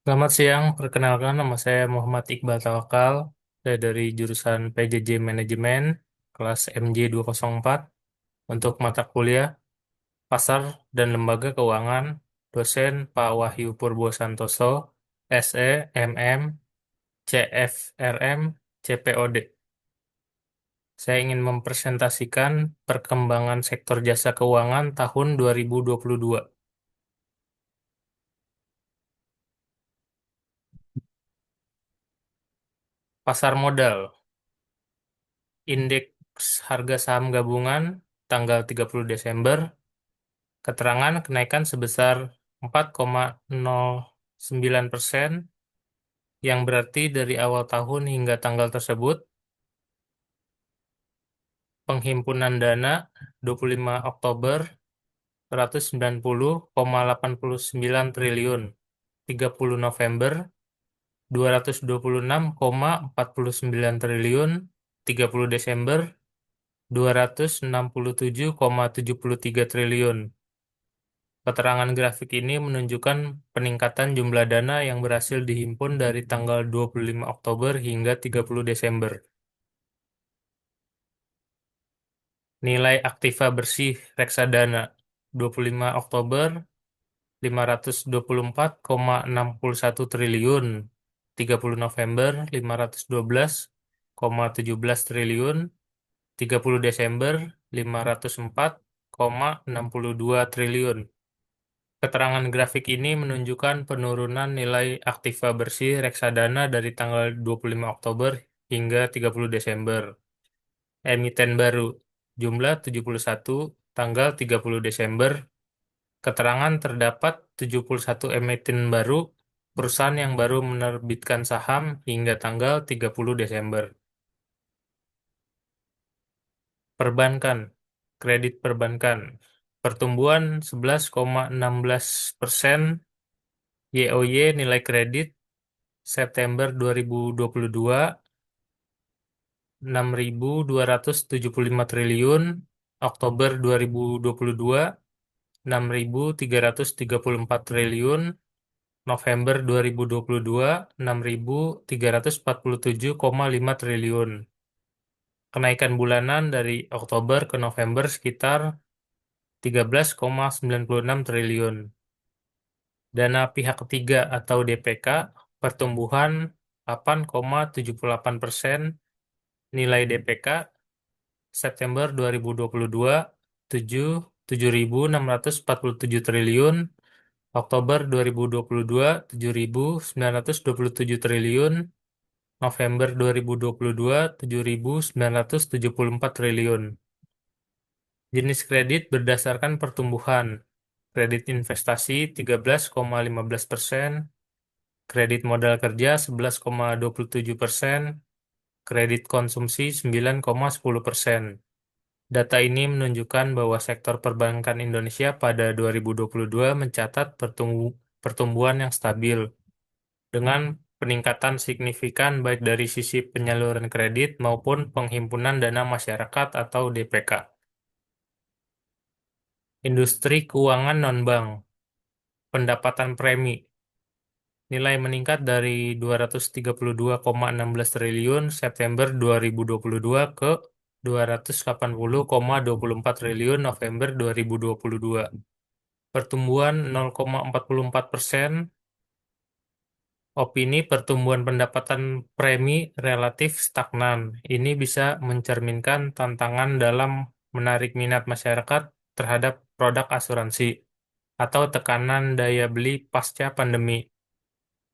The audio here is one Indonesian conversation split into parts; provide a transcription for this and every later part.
Selamat siang, perkenalkan nama saya Muhammad Iqbal Tawakal. Saya dari jurusan PJJ Manajemen, kelas MJ 204, untuk mata kuliah Pasar dan Lembaga Keuangan, dosen Pak Wahyu Purbo Santoso, SE, MM, CFRM, CPOD. Saya ingin mempresentasikan perkembangan sektor jasa keuangan tahun 2022. Pasar modal, indeks harga saham gabungan tanggal 30 Desember, keterangan kenaikan sebesar 4,09%, yang berarti dari awal tahun hingga tanggal tersebut, penghimpunan dana 25 Oktober 190,89 triliun, 30 November 226,49 triliun, 30 Desember 267,73 triliun. Keterangan grafik ini menunjukkan peningkatan jumlah dana yang berhasil dihimpun dari tanggal 25 Oktober hingga 30 Desember. Nilai aktiva bersih reksadana 25 Oktober 524,61 triliun, 30 November 512,17 triliun, 30 Desember 504,62 triliun. Keterangan grafik ini menunjukkan penurunan nilai aktiva bersih reksadana dari tanggal 25 Oktober hingga 30 Desember. Emiten baru, jumlah 71, tanggal 30 Desember. Keterangan terdapat 71 emiten baru, perusahaan yang baru menerbitkan saham hingga tanggal 30 Desember. Perbankan, kredit perbankan, pertumbuhan 11,16%, YoY nilai kredit September 2022 6.275 triliun, Oktober 2022 6.334 triliun, November 2022 6.347,5 triliun. Kenaikan bulanan dari Oktober ke November sekitar 13,96 triliun. Dana pihak ketiga atau DPK pertumbuhan 8,78%, nilai DPK September 2022 7.647 triliun, Oktober 2022 7.927 triliun, November 2022 7.974 triliun. Jenis kredit berdasarkan pertumbuhan. Kredit investasi 13,15%, kredit modal kerja 11,27%, kredit konsumsi 9,10%. Data ini menunjukkan bahwa sektor perbankan Indonesia pada 2022 mencatat pertumbuhan yang stabil, dengan peningkatan signifikan baik dari sisi penyaluran kredit maupun penghimpunan dana masyarakat atau DPK. Industri keuangan non-bank, pendapatan premi, nilai meningkat dari 232,16 triliun September 2022 ke 280,24 triliun November 2022. Pertumbuhan 0,44%. Opini pertumbuhan pendapatan premi relatif stagnan. Ini bisa mencerminkan tantangan dalam menarik minat masyarakat terhadap produk asuransi atau tekanan daya beli pasca pandemi.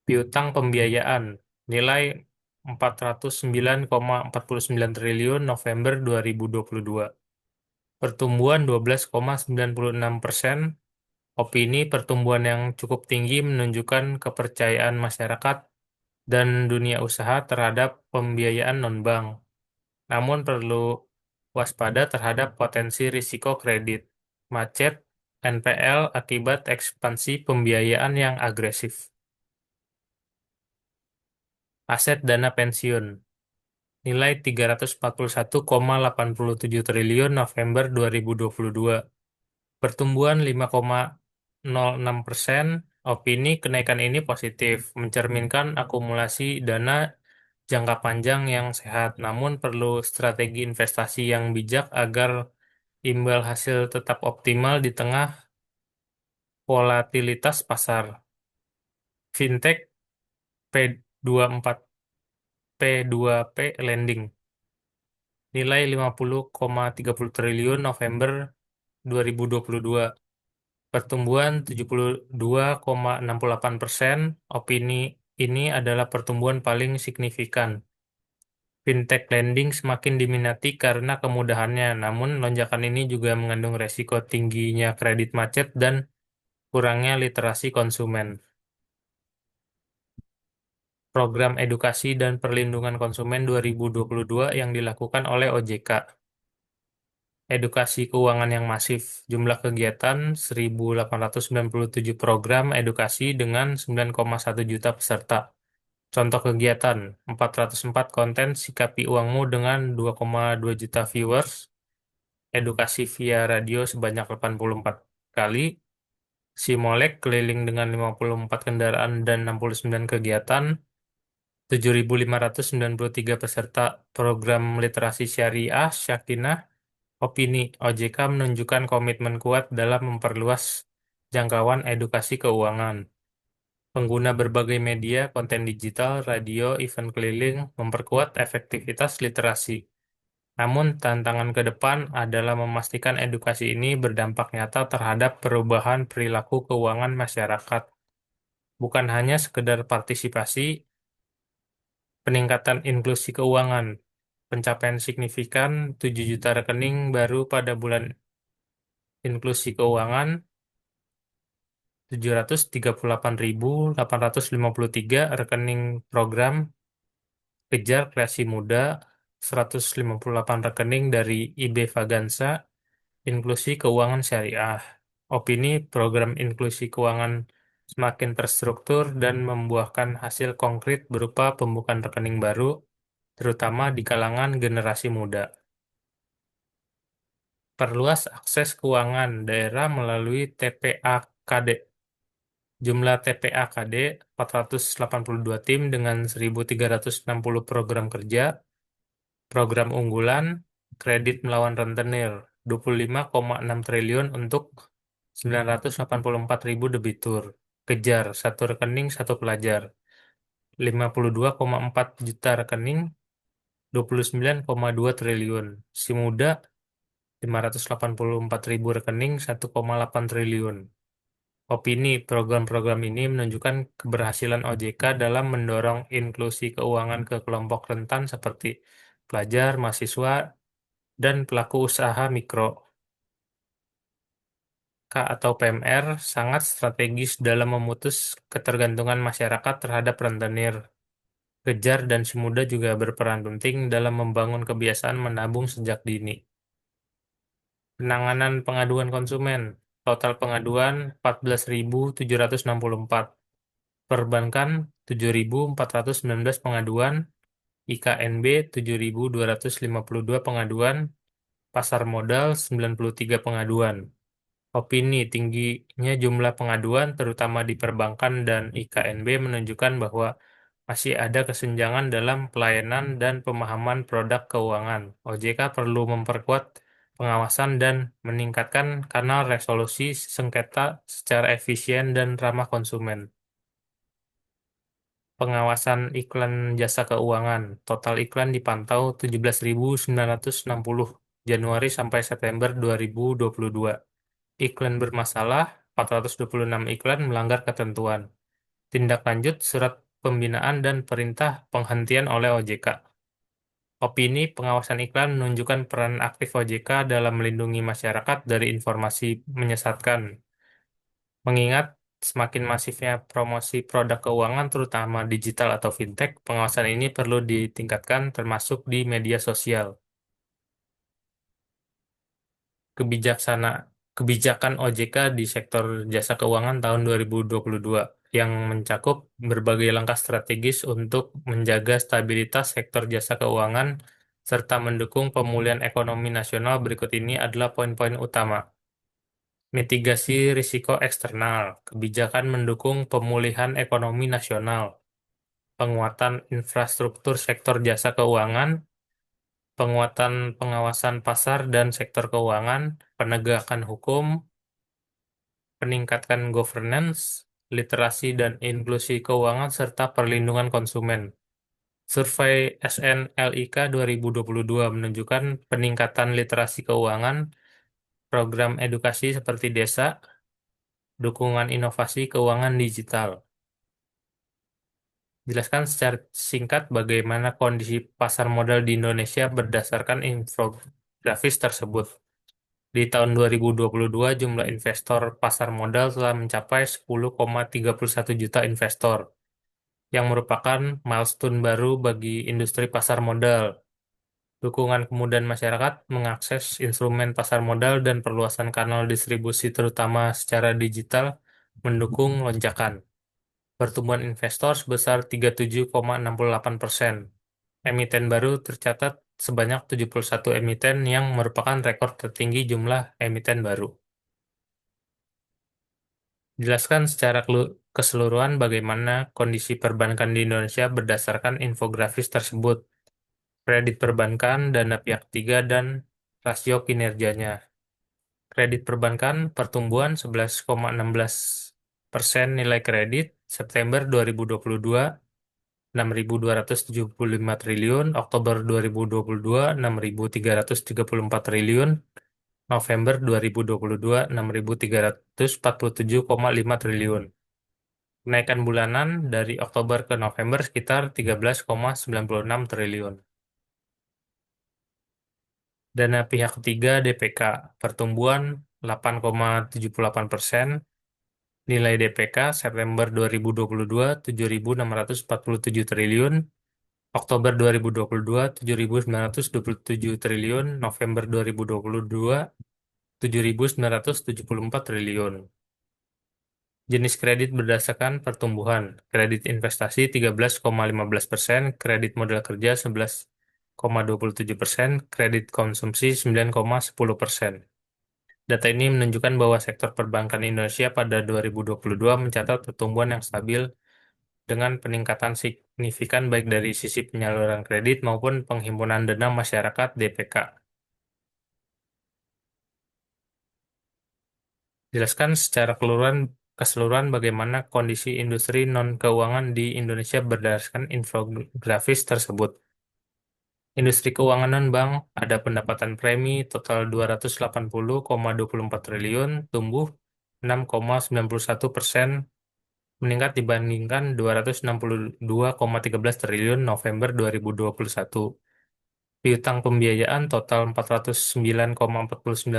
Piutang pembiayaan nilai 409,49 triliun November 2022. Pertumbuhan 12,96%. Opini pertumbuhan yang cukup tinggi menunjukkan kepercayaan masyarakat dan dunia usaha terhadap pembiayaan non-bank. Namun perlu waspada terhadap potensi risiko kredit macet, NPL akibat ekspansi pembiayaan yang agresif. Aset dana pensiun nilai 341,87 triliun November 2022. Pertumbuhan 5,06%. Opini kenaikan ini positif, mencerminkan akumulasi dana jangka panjang yang sehat, namun perlu strategi investasi yang bijak agar imbal hasil tetap optimal di tengah volatilitas pasar. Fintech P24 P2P Lending nilai 50,30 triliun November 2022. Pertumbuhan 72,68%. Opini ini adalah pertumbuhan paling signifikan. Fintech lending semakin diminati karena kemudahannya, namun lonjakan ini juga mengandung resiko tingginya kredit macet dan kurangnya literasi konsumen. Program Edukasi dan Perlindungan Konsumen 2022 yang dilakukan oleh OJK. Edukasi keuangan yang masif. Jumlah kegiatan 1.897 program edukasi dengan 9,1 juta peserta. Contoh kegiatan, 404 konten Sikapi Uangmu dengan 2,2 juta viewers, edukasi via radio sebanyak 84 kali, Simolek keliling dengan 54 kendaraan dan 69 kegiatan, 7.593 peserta program literasi syariah Syakinah. Opini OJK menunjukkan komitmen kuat dalam memperluas jangkauan edukasi keuangan. Pengguna berbagai media, konten digital, radio, event keliling, memperkuat efektivitas literasi. Namun, tantangan ke depan adalah memastikan edukasi ini berdampak nyata terhadap perubahan perilaku keuangan masyarakat. Bukan hanya sekedar partisipasi, peningkatan inklusi keuangan, pencapaian signifikan 7 juta rekening baru pada bulan inklusi keuangan, 738.853 rekening program Kejar Kreasi Muda, 158 rekening dari IB Vagansa, inklusi keuangan syariah. Opini program inklusi keuangan semakin terstruktur dan membuahkan hasil konkret berupa pembukaan rekening baru, terutama di kalangan generasi muda. Perluas akses keuangan daerah melalui TPA-KD. Jumlah TPA-KD 482 tim dengan 1.360 program kerja, program unggulan, kredit melawan rentenir 25,6 triliun untuk 984.000 debitur. Kejar, satu rekening, satu pelajar. 52,4 juta rekening, 29,2 triliun. Si muda, 584.000 rekening, 1,8 triliun. Opini program-program ini menunjukkan keberhasilan OJK dalam mendorong inklusi keuangan ke kelompok rentan seperti pelajar, mahasiswa, dan pelaku usaha mikro. K atau PMR sangat strategis dalam memutus ketergantungan masyarakat terhadap rentenir. Kejar dan Si Muda juga berperan penting dalam membangun kebiasaan menabung sejak dini. Penanganan pengaduan konsumen. Total pengaduan 14.764. Perbankan 7.419 pengaduan, IKNB 7.252 pengaduan, pasar modal 93 pengaduan. Opini tingginya jumlah pengaduan, terutama di perbankan dan IKNB, menunjukkan bahwa masih ada kesenjangan dalam pelayanan dan pemahaman produk keuangan. OJK perlu memperkuat pengawasan dan meningkatkan kanal resolusi sengketa secara efisien dan ramah konsumen. Pengawasan iklan jasa keuangan. Total iklan dipantau 17.960 Januari sampai September 2022. Iklan bermasalah, 426 iklan melanggar ketentuan. Tindak lanjut surat pembinaan dan perintah penghentian oleh OJK. Opini pengawasan iklan menunjukkan peran aktif OJK dalam melindungi masyarakat dari informasi menyesatkan. Mengingat semakin masifnya promosi produk keuangan, terutama digital atau fintech, pengawasan ini perlu ditingkatkan termasuk di media sosial. Kebijaksana Kebijakan OJK di sektor jasa keuangan tahun 2022 yang mencakup berbagai langkah strategis untuk menjaga stabilitas sektor jasa keuangan serta mendukung pemulihan ekonomi nasional. Berikut ini adalah poin-poin utama. Mitigasi risiko eksternal, kebijakan mendukung pemulihan ekonomi nasional, penguatan infrastruktur sektor jasa keuangan, penguatan pengawasan pasar dan sektor keuangan, penegakan hukum, peningkatan governance, literasi dan inklusi keuangan, serta perlindungan konsumen. Survei SNLIK 2022 menunjukkan peningkatan literasi keuangan, program edukasi seperti desa, dukungan inovasi keuangan digital. Jelaskan secara singkat bagaimana kondisi pasar modal di Indonesia berdasarkan infografis tersebut. Di tahun 2022, jumlah investor pasar modal telah mencapai 10,31 juta investor, yang merupakan milestone baru bagi industri pasar modal. Dukungan kemudahan masyarakat mengakses instrumen pasar modal dan perluasan kanal distribusi terutama secara digital mendukung lonjakan. Pertumbuhan investor sebesar 37,68%. Emiten baru tercatat sebanyak 71 emiten yang merupakan rekor tertinggi jumlah emiten baru. Jelaskan secara keseluruhan bagaimana kondisi perbankan di Indonesia berdasarkan infografis tersebut, kredit perbankan, dana pihak ketiga, dan rasio kinerjanya. Kredit perbankan pertumbuhan 11,16% nilai kredit September 2022 6.275 triliun, Oktober 2022 6.334 triliun, November 2022 6.347,5 triliun. Kenaikan bulanan dari Oktober ke November sekitar 13,96 triliun. Dana pihak ketiga DPK pertumbuhan 8,78%, nilai DPK September 2022 7.647 triliun, Oktober 2022 7.927 triliun, November 2022 7.974 triliun. Jenis kredit berdasarkan pertumbuhan. Kredit investasi 13,15%, kredit modal kerja 11,27%, kredit konsumsi 9,10%. Data ini menunjukkan bahwa sektor perbankan Indonesia pada 2022 mencatat pertumbuhan yang stabil dengan peningkatan signifikan baik dari sisi penyaluran kredit maupun penghimpunan dana masyarakat (DPK). Jelaskan secara keseluruhan bagaimana kondisi industri non-keuangan di Indonesia berdasarkan infografis tersebut. Industri keuangan non-bank ada pendapatan premi total 280,24 triliun, tumbuh 6,91%, meningkat dibandingkan 262,13 triliun November 2021. Piutang pembiayaan total 409,49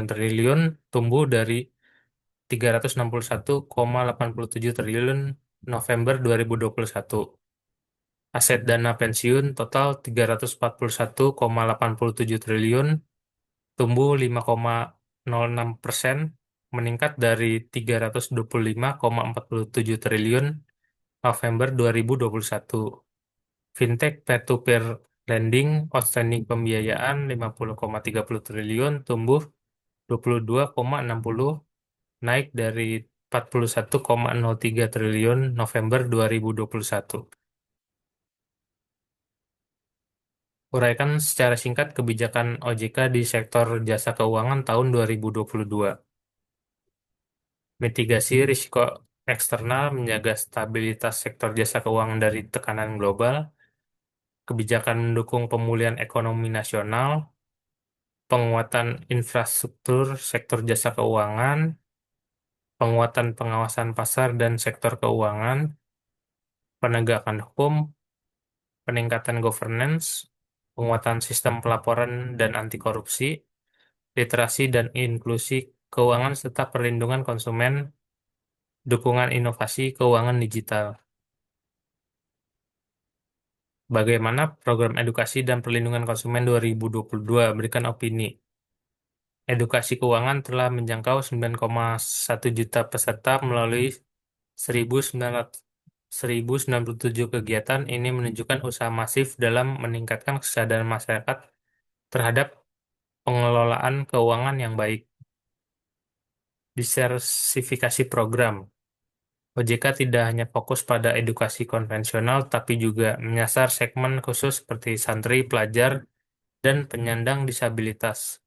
triliun, tumbuh dari 361,87 triliun November 2021. Aset dana pensiun total 341,87 triliun, tumbuh 5,06%, meningkat dari 325,47 triliun November 2021. Fintech peer-to-peer lending outstanding pembiayaan 50,30 triliun, tumbuh 22,60, naik dari 41,03 triliun November 2021. Uraikan secara singkat kebijakan OJK di sektor jasa keuangan tahun 2022. Mitigasi risiko eksternal menjaga stabilitas sektor jasa keuangan dari tekanan global, kebijakan mendukung pemulihan ekonomi nasional, penguatan infrastruktur sektor jasa keuangan, penguatan pengawasan pasar dan sektor keuangan, penegakan hukum, peningkatan governance, penguatan sistem pelaporan dan anti korupsi, literasi dan inklusi keuangan serta perlindungan konsumen, dukungan inovasi keuangan digital. Bagaimana program edukasi dan perlindungan konsumen 2022? Berikan opini. Edukasi keuangan telah menjangkau 9,1 juta peserta melalui 1.997 kegiatan. Ini menunjukkan usaha masif dalam meningkatkan kesadaran masyarakat terhadap pengelolaan keuangan yang baik. diversifikasi program. OJK tidak hanya fokus pada edukasi konvensional, tapi juga menyasar segmen khusus seperti santri, pelajar, dan penyandang disabilitas.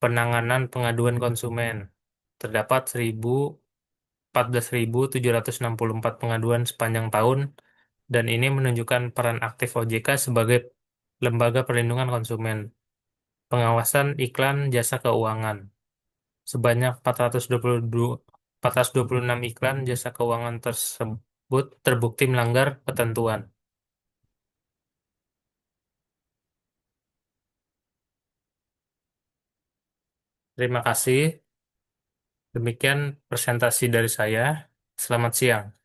Penanganan pengaduan konsumen. Terdapat 14.764 pengaduan sepanjang tahun, dan ini menunjukkan peran aktif OJK sebagai lembaga perlindungan konsumen. Pengawasan iklan jasa keuangan. Sebanyak 426 iklan jasa keuangan tersebut terbukti melanggar ketentuan. Terima kasih. Demikian presentasi dari saya. Selamat siang.